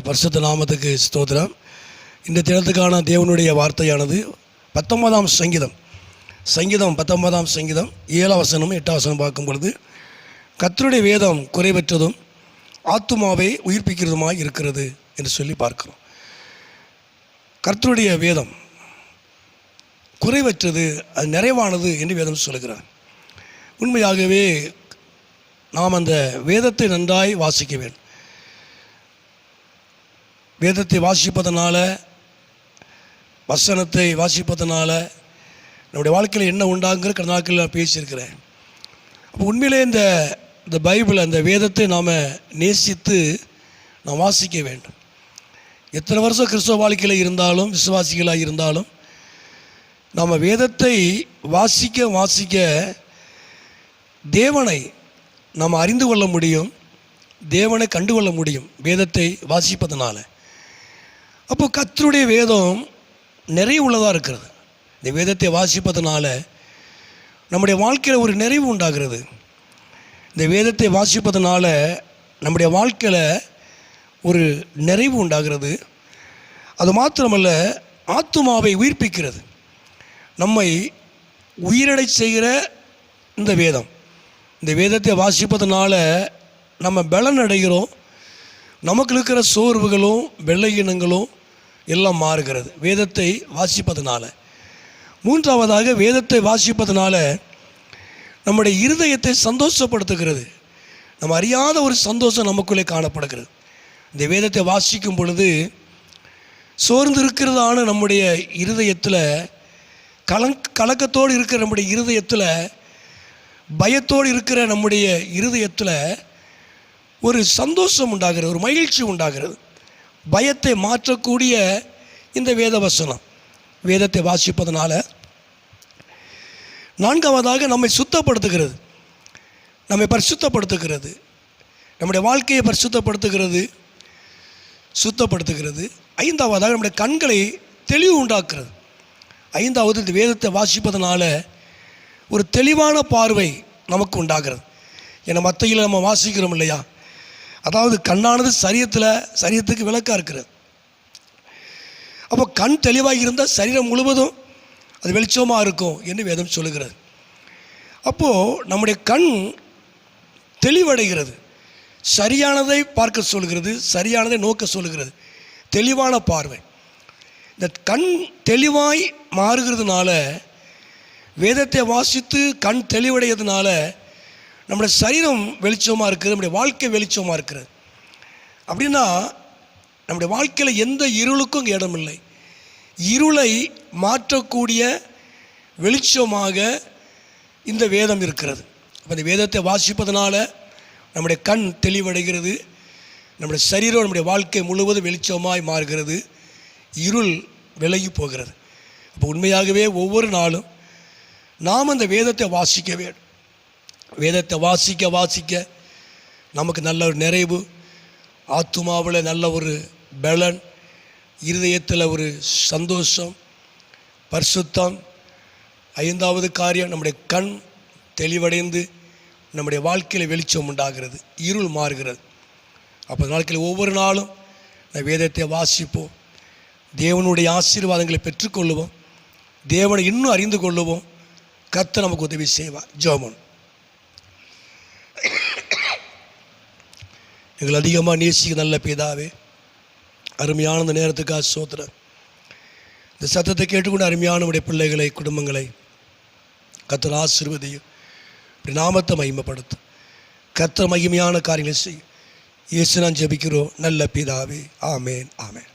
பரிசுத்த நாமத்துக்கு ஸ்தோத்திரம். இந்த தினத்துக்கான தேவனுடைய வார்த்தையானது 19ஆம் சங்கீதம் 19ஆம் சங்கீதம் 7ஆம் வசனம் 8ஆம் வசனம் பார்க்கும் பொழுது, கர்த்தருடைய வேதம் குறைவற்றதும் ஆத்துமாவை உயிர்ப்பிக்கிறதுமாய் இருக்கிறது என்று சொல்லி பார்க்கிறோம். கர்த்தருடைய வேதம் குறைவற்றது, அது நிறைவானது என்று வேதம் சொல்லுகிறார். உண்மையாகவே நாம் அந்த வேதத்தை நன்றாய் வாசிக்க வேண்டும். வேதத்தை வாசிப்பதனால, வசனத்தை வாசிப்பதனால நம்முடைய வாழ்க்கையில் என்ன உண்டாங்கிற கடந்த நாட்களில் நான் பேசியிருக்கிறேன். அப்போ உண்மையிலே இந்த பைபிள், அந்த வேதத்தை நாம் நேசித்து நாம் வாசிக்க வேண்டும். எத்தனை வருஷம் கிறிஸ்தவ வாழ்க்கையில் இருந்தாலும், விசுவாசிகளாக இருந்தாலும், நாம் வேதத்தை வாசிக்க தேவனை நாம் அறிந்து கொள்ள முடியும், தேவனை கண்டுகொள்ள முடியும் வேதத்தை வாசிப்பதனால. அப்போ கர்த்தருடைய வேதம் நிறைவு உள்ளதாக இருக்கிறது. இந்த வேதத்தை வாசிப்பதனால நம்முடைய வாழ்க்கையில் ஒரு நிறைவு உண்டாகிறது. இந்த வேதத்தை வாசிப்பதனால நம்முடைய வாழ்க்கையில் ஒரு நிறைவு உண்டாகிறது. அது மாத்திரமல்ல, ஆத்துமாவை உயிர்ப்பிக்கிறது. நம்மை உயிரடை செய்கிற இந்த வேதம், இந்த வேதத்தை வாசிப்பதனால நம்ம பலன் அடைகிறோம். நமக்கு இருக்கிற சோர்வுகளும் வெள்ளையினங்களும் எல்லாம் மாறுகிறது வேதத்தை வாசிப்பதனால. மூன்றாவதாக, வேதத்தை வாசிப்பதனால நம்முடைய இருதயத்தை சந்தோஷப்படுத்துகிறது. நம்ம அறியாத ஒரு சந்தோஷம் நமக்குள்ளே காணப்படுகிறது. இந்த வேதத்தை வாசிக்கும் பொழுது சோர்ந்து இருக்கிறதான நம்முடைய இருதயத்தில், கலக்கத்தோடு இருக்கிற நம்முடைய இருதயத்தில், பயத்தோடு இருக்கிற நம்முடைய இருதயத்தில் ஒரு சந்தோஷம் உண்டாகிறது, ஒரு மகிழ்ச்சி உண்டாகிறது. பயத்தை மாற்றக்கூடிய இந்த வேத வசனம் வேதத்தை வாசிப்பதனால. நான்காவதாக, நம்மை சுத்தப்படுத்துகிறது, நம்மை பரிசுத்தப்படுத்துகிறது, நம்முடைய வாழ்க்கையை சுத்தப்படுத்துகிறது. ஐந்தாவதாக, நம்முடைய கண்களை தெளிவு உண்டாக்குறது. ஐந்தாவது, இந்த வேதத்தை வாசிப்பதனால ஒரு தெளிவான பார்வை நமக்கு உண்டாகிறது. ஏன்னா மத்தையில் நம்ம வாசிக்கிறோம் இல்லையா, அதாவது கண்ணானது சரீரத்துக்கு விளக்காக இருக்கிறது. அப்போ கண் தெளிவாக இருந்தால் சரீரம் முழுவதும் அது வெளிச்சமாக இருக்கும் என்று வேதம் சொல்லுகிறது. அப்போது நம்முடைய கண் தெளிவடைகிறது, சரியானதை பார்க்க சொல்கிறது, சரியானதை நோக்க சொல்லுகிறது, தெளிவான பார்வை. இந்த கண் தெளிவாய் மாறுகிறதுனால, வேதத்தை வாசித்து கண் தெளிவடைகிறதுனால நம்முடைய சரீரம் வெளிச்சமாக இருக்கிறது, நம்முடைய வாழ்க்கை வெளிச்சமாக இருக்கிறது. அப்படின்னா நம்முடைய வாழ்க்கையில் எந்த இருளுக்கும் இடமில்லை. இருளை மாற்றக்கூடிய வெளிச்சமாக இந்த வேதம் இருக்கிறது. அப்போ இந்த வேதத்தை வாசிப்பதனால நம்முடைய கண் தெளிவடைகிறது, நம்முடைய சரீரம், நம்முடைய வாழ்க்கை முழுவதும் வெளிச்சமாய் மாறுகிறது, இருள் விலகி போகிறது. அப்போ உண்மையாகவே ஒவ்வொரு நாளும் நாம் அந்த வேதத்தை வாசிக்க வேண்டும். வேதத்தை வாசிக்க நமக்கு நல்ல ஒரு நிறைவு, ஆத்துமாவில் நல்ல ஒரு பலன், இருதயத்தில் ஒரு சந்தோஷம், பரிசுத்தம். ஐந்தாவது காரியம், நம்முடைய கண் தெளிவடைந்து நம்முடைய வாழ்க்கையில் வெளிச்சம் உண்டாகிறது, இருள் மாறுகிறது. அப்போ வாழ்க்கையில் ஒவ்வொரு நாளும் வேதத்தை வாசிப்போம், தேவனுடைய ஆசீர்வாதங்களை பெற்றுக்கொள்ளுவோம், தேவனை இன்னும் அறிந்து கொள்ளுவோம். கர்த்தர் நமக்கு உதவி செய்வார். ஜெபம். எங்களை அதிகமாக நேசிக்க நல்ல பிதாவே, அருமையான இந்த நேரத்துக்காக ஸ்தோத்திரம். இந்த சத்தத்தை கேட்டுக்கொண்டு அருமையான உடைய பிள்ளைகளை, குடும்பங்களை கர்த்தர் ஆசீர்வதியும், நாமத்தை மகிமைப்படுத்தும். கர்த்தர் மகிமையான காரியங்களை செய்யும். இயேசு நான் ஜெபிக்கிறோம் நல்ல பிதாவே. ஆமேன், ஆமேன்.